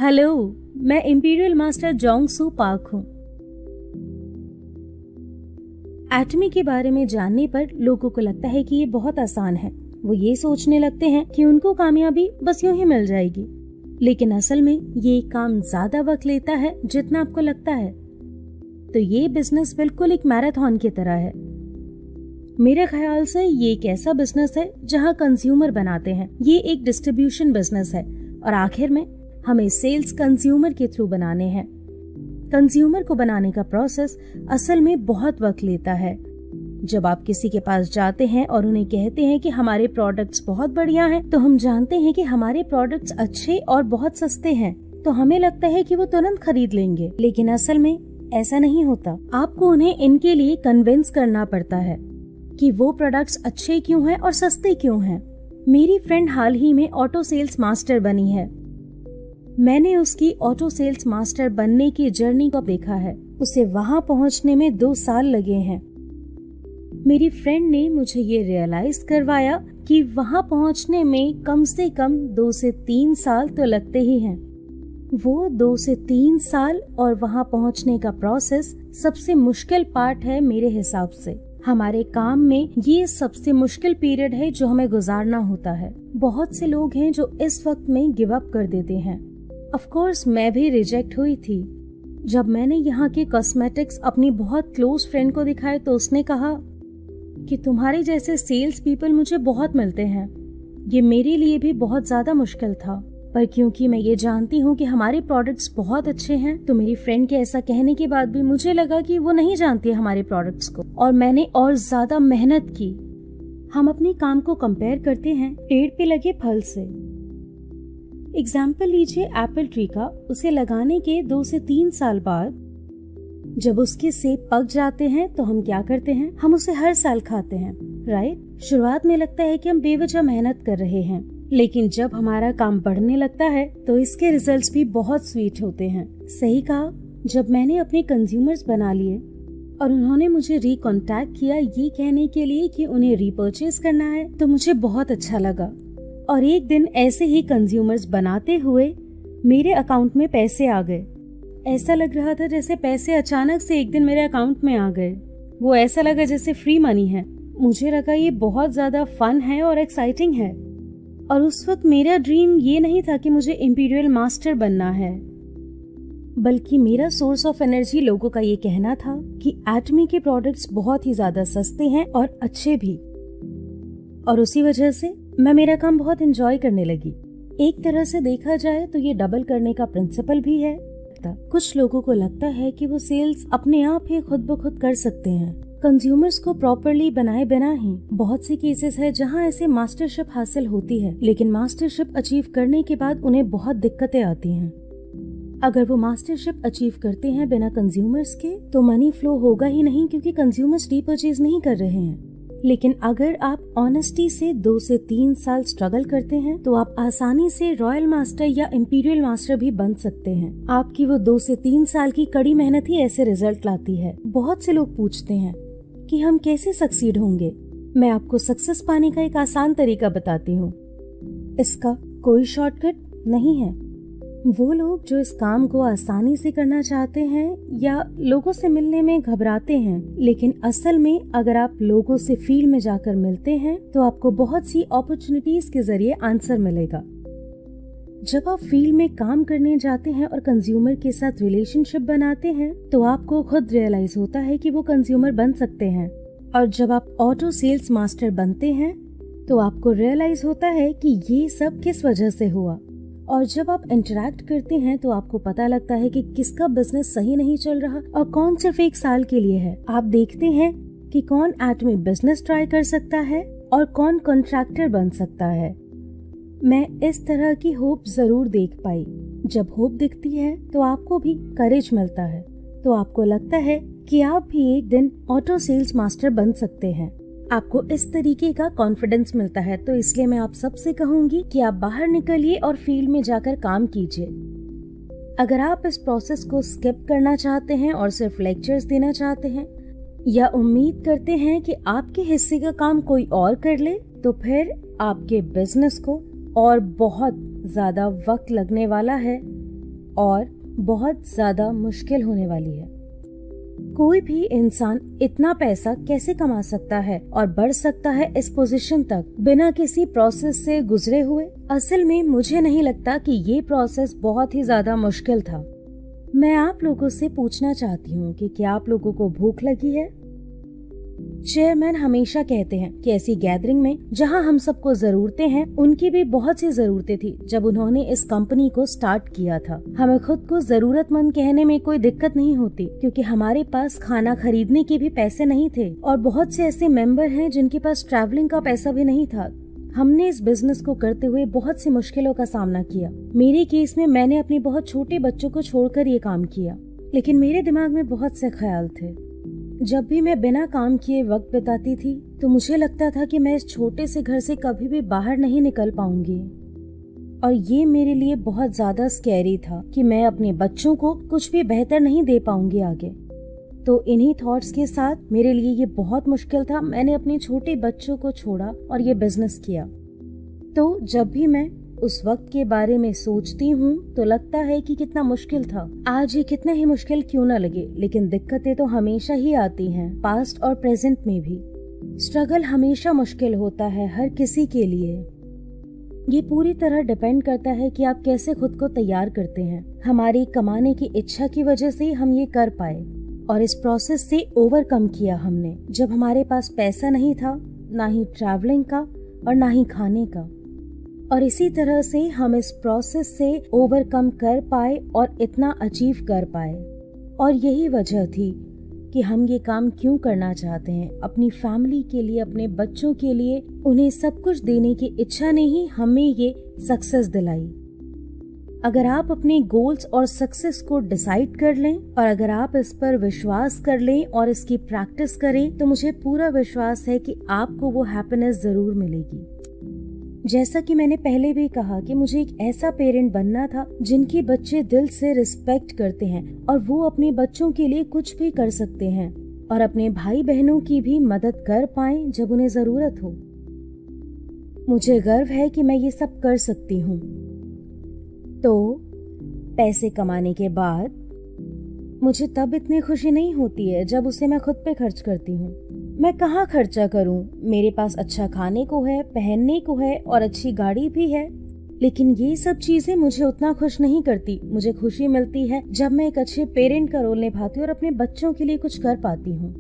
Hello, मैं imperial master Jong सू park हूँ। एटमी के बारे में जानने पर लोगों को लगता है कि ये बहुत आसान है। वो ये सोचने लगते हैं कि उनको कामयाबी बस यूं ही मिल जाएगी, लेकिन असल में ये काम ज्यादा वक्त लेता है जितना आपको लगता है। तो ये बिजनेस बिल्कुल एक मैराथन की तरह है। मेरे ख्याल से ये एक ऐसा बिजनेस है जहाँ कंज्यूमर बनाते हैं। ये एक डिस्ट्रीब्यूशन बिजनेस है और आखिर में हमें सेल्स कंज्यूमर के थ्रू बनाने हैं। कंज्यूमर को बनाने का प्रोसेस असल में बहुत वक्त लेता है। जब आप किसी के पास जाते हैं और उन्हें कहते हैं कि हमारे प्रोडक्ट्स बहुत बढ़िया हैं, तो हम जानते हैं कि हमारे प्रोडक्ट्स अच्छे और बहुत सस्ते हैं, तो हमें लगता है कि वो तुरंत खरीद लेंगे, लेकिन असल में ऐसा नहीं होता। आपको उन्हें इनके लिए कन्विंस करना पड़ता है कि वो प्रोडक्ट्स अच्छे क्यों हैं और सस्ते क्यों हैं। मेरी फ्रेंड हाल ही में ऑटो सेल्स मास्टर बनी है। मैंने उसकी ऑटो सेल्स मास्टर बनने की जर्नी को देखा है। उसे वहां पहुंचने में 2 साल लगे हैं। मेरी फ्रेंड ने मुझे ये रियलाइज करवाया कि वहां पहुंचने में कम से कम 2 से 3 साल तो लगते ही हैं। वो 2 से 3 साल और वहां पहुंचने का प्रोसेस सबसे मुश्किल पार्ट है मेरे हिसाब से। हमारे काम में ये सबसे मुश्किल पीरियड है जो हमें गुजारना होता है। बहुत से लोग हैं जो इस वक्त में गिव अप कर देते हैं। ऑफ कोर्स मैं भी रिजेक्ट हुई थी। जब मैंने यहाँ के कॉस्मेटिक्स अपनी बहुत क्लोज फ्रेंड को दिखाए तो उसने कहा कि तुम्हारे जैसे सेल्स पीपल मुझे बहुत मिलते हैं। ये मेरे लिए भी बहुत ज्यादा मुश्किल था, पर क्योंकि मैं ये जानती हूँ कि हमारे प्रोडक्ट्स बहुत अच्छे हैं, तो मेरी फ्रेंड के ऐसा कहने के बाद भी मुझे लगा कि वो नहीं जानती है हमारे प्रोडक्ट्स को, और मैंने और ज्यादा मेहनत की। हम अपने काम को कंपेयर करते हैं पेड़ पे लगे फल से। एग्जाम्पल लीजिए एप्पल ट्री का। उसे लगाने के 2 से 3 साल बाद जब उसके सेब पक जाते हैं तो हम क्या करते हैं? हम उसे हर साल खाते हैं, राइट? शुरुआत में लगता है कि हम बेवजह मेहनत कर रहे हैं, लेकिन जब हमारा काम बढ़ने लगता है तो इसके रिजल्ट्स भी बहुत स्वीट होते हैं। सही कहा। जब मैंने अपने कंज्यूमर्स बना लिए और उन्होंने मुझे रिकॉन्टैक्ट किया ये कहने के लिए कि उन्हें रीपर्चेज करना है, तो मुझे बहुत अच्छा लगा। और एक दिन ऐसे ही कंज्यूमर्स बनाते हुए मेरे अकाउंट में पैसे आ गए। ऐसा लग रहा था जैसे पैसे अचानक से एक दिन मेरे अकाउंट में आ गए। वो ऐसा लगा जैसे फ्री मनी है। मुझे लगा ये बहुत ज्यादा फन है और एक्साइटिंग है। और उस वक्त मेरा ड्रीम ये नहीं था कि मुझे इंपीरियल मास्टर बनना है, बल्कि मेरा सोर्स ऑफ एनर्जी लोगों का ये कहना था कि एटमी के प्रोडक्ट्स बहुत ही ज्यादा सस्ते हैं और अच्छे भी। और उसी वजह से मैं मेरा काम बहुत एंजॉय करने लगी। एक तरह से देखा जाए तो ये डबल करने का प्रिंसिपल भी है। कुछ लोगों को लगता है कि वो सेल्स अपने आप ही खुद ब खुद कर सकते हैं, कंज्यूमर्स को प्रॉपरली बनाए बिना ही। बहुत से केसेस है जहां ऐसे मास्टरशिप हासिल होती है, लेकिन मास्टरशिप अचीव करने के बाद उन्हें बहुत दिक्कतें आती हैं। अगर वो मास्टरशिप अचीव करते हैं बिना कंज्यूमर्स के तो मनी फ्लो होगा ही नहीं, क्योंकि कंज्यूमर्स रीपर्चेज नहीं कर रहे हैं। लेकिन अगर आप ऑनेस्टी से 2 से 3 साल स्ट्रगल करते हैं तो आप आसानी से रॉयल मास्टर या इंपीरियल मास्टर भी बन सकते हैं। आपकी वो 2 से 3 साल की कड़ी मेहनत ही ऐसे रिजल्ट लाती है। बहुत से लोग पूछते हैं कि हम कैसे सक्सीड होंगे। मैं आपको सक्सेस पाने का एक आसान तरीका बताती हूँ। इसका कोई शॉर्टकट नहीं है। वो लोग जो इस काम को आसानी से करना चाहते हैं या लोगों से मिलने में घबराते हैं, लेकिन असल में अगर आप लोगों से फील्ड में जाकर मिलते हैं तो आपको बहुत सी अपॉर्चुनिटीज के जरिए आंसर मिलेगा। जब आप फील्ड में काम करने जाते हैं और कंज्यूमर के साथ रिलेशनशिप बनाते हैं तो आपको खुद रियलाइज होता है कि वो कंज्यूमर बन सकते हैं। और जब आप ऑटो सेल्स मास्टर बनते हैं तो आपको रियलाइज होता है कि ये सब किस वजह से हुआ। और जब आप इंटरैक्ट करते हैं तो आपको पता लगता है कि किसका बिजनेस सही नहीं चल रहा और कौन सिर्फ 1 साल के लिए है। आप देखते हैं कि कौन एटमी बिजनेस ट्राई कर सकता है और कौन कॉन्ट्रैक्टर बन सकता है। मैं इस तरह की होप जरूर देख पाई। जब होप दिखती है तो आपको भी करेज मिलता है, तो आपको लगता है कि आप भी एक दिन ऑटो सेल्स मास्टर बन सकते हैं। आपको इस तरीके का कॉन्फिडेंस मिलता है। तो इसलिए मैं आप सबसे कहूंगी कि आप बाहर निकलिए और फील्ड में जाकर काम कीजिए। अगर आप इस प्रोसेस को स्किप करना चाहते हैं और सिर्फ लेक्चर्स देना चाहते हैं या उम्मीद करते हैं कि आपके हिस्से का काम कोई और कर ले, तो फिर आपके बिजनेस को और बहुत ज्यादा वक्त लगने वाला है और बहुत ज्यादा मुश्किल होने वाली है। कोई भी इंसान इतना पैसा कैसे कमा सकता है और बढ़ सकता है इस पोजीशन तक बिना किसी प्रोसेस से गुजरे हुए? असल में मुझे नहीं लगता कि ये प्रोसेस बहुत ही ज्यादा मुश्किल था। मैं आप लोगों से पूछना चाहती हूँ कि क्या आप लोगों को भूख लगी है? चेयरमैन हमेशा कहते हैं कि ऐसी गैदरिंग में जहां हम सबको जरूरतें हैं, उनकी भी बहुत सी जरूरतें थी जब उन्होंने इस कंपनी को स्टार्ट किया था। हमें खुद को जरूरतमंद कहने में कोई दिक्कत नहीं होती, क्योंकि हमारे पास खाना खरीदने के भी पैसे नहीं थे और बहुत से ऐसे मेंबर हैं जिनके पास ट्रैवलिंग का पैसा भी नहीं था। हमने इस बिजनेस को करते हुए बहुत सी मुश्किलों का सामना किया। मेरे केस में मैंने अपने बहुत छोटे बच्चों को छोड़कर ये काम किया, लेकिन मेरे दिमाग में बहुत से ख्याल थे। जब भी मैं बिना काम किए वक्त बिताती थी तो मुझे लगता था कि मैं इस छोटे से घर से कभी भी बाहर नहीं निकल पाऊंगी, और ये मेरे लिए बहुत ज्यादा स्कैरी था कि मैं अपने बच्चों को कुछ भी बेहतर नहीं दे पाऊंगी आगे। तो इन्हीं थॉट्स के साथ मेरे लिए ये बहुत मुश्किल था। मैंने अपने छोटे बच्चों को छोड़ा और ये बिजनेस किया। तो जब भी मैं उस वक्त के बारे में सोचती हूँ तो लगता है कि कितना मुश्किल था। आज ये कितना ही मुश्किल क्यों ना लगे, लेकिन दिक्कतें तो हमेशा ही आती हैं, पास्ट और प्रेजेंट में भी। स्ट्रगल हमेशा मुश्किल होता है हर किसी के लिए। ये पूरी तरह डिपेंड करता है कि आप कैसे खुद को तैयार करते हैं। हमारी कमाने की इच्छा की वजह से हम ये कर पाए और इस प्रोसेस से ओवरकम किया हमने, जब हमारे पास पैसा नहीं था, ना ही ट्रैवलिंग का और ना ही खाने का। और इसी तरह से हम इस प्रोसेस से ओवरकम कर पाए और इतना अचीव कर पाए। और यही वजह थी कि हम ये काम क्यों करना चाहते हैं। अपनी फैमिली के लिए, अपने बच्चों के लिए उन्हें सब कुछ देने की इच्छा ने ही हमें ये सक्सेस दिलाई। अगर आप अपने गोल्स और सक्सेस को डिसाइड कर लें और अगर आप इस पर विश्वास कर लें और इसकी प्रैक्टिस करें, तो मुझे पूरा विश्वास है कि आपको वो हैप्पीनेस जरूर मिलेगी। जैसा कि मैंने पहले भी कहा कि मुझे एक ऐसा पेरेंट बनना था जिनके बच्चे दिल से रिस्पेक्ट करते हैं और वो अपने बच्चों के लिए कुछ भी कर सकते हैं और अपने भाई बहनों की भी मदद कर पाएं जब उन्हें जरूरत हो। मुझे गर्व है कि मैं ये सब कर सकती हूँ। तो पैसे कमाने के बाद मुझे तब इतनी खुशी नहीं होती है जब उसे मैं खुद पे खर्च करती हूँ। मैं कहाँ खर्चा करूँ? मेरे पास अच्छा खाने को है, पहनने को है और अच्छी गाड़ी भी है, लेकिन ये सब चीजें मुझे उतना खुश नहीं करती। मुझे खुशी मिलती है जब मैं एक अच्छे पेरेंट का रोल निभाती हूँ और अपने बच्चों के लिए कुछ कर पाती हूँ।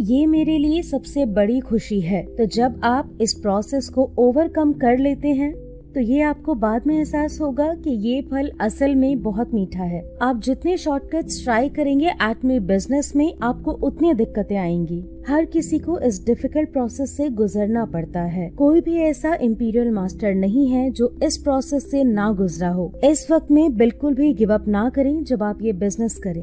ये मेरे लिए सबसे बड़ी खुशी है। तो जब आप इस प्रोसेस को ओवरकम कर लेते हैं तो ये आपको बाद में एहसास होगा कि ये फल असल में बहुत मीठा है। आप जितने शॉर्टकट्स ट्राई करेंगे एटमी बिजनेस में, आपको उतनी दिक्कतें आएंगी। हर किसी को इस डिफिकल्ट प्रोसेस से गुजरना पड़ता है। कोई भी ऐसा इंपीरियल मास्टर नहीं है जो इस प्रोसेस से ना गुजरा हो। इस वक्त में बिल्कुल भी गिव अप ना करें जब आप ये बिजनेस करें।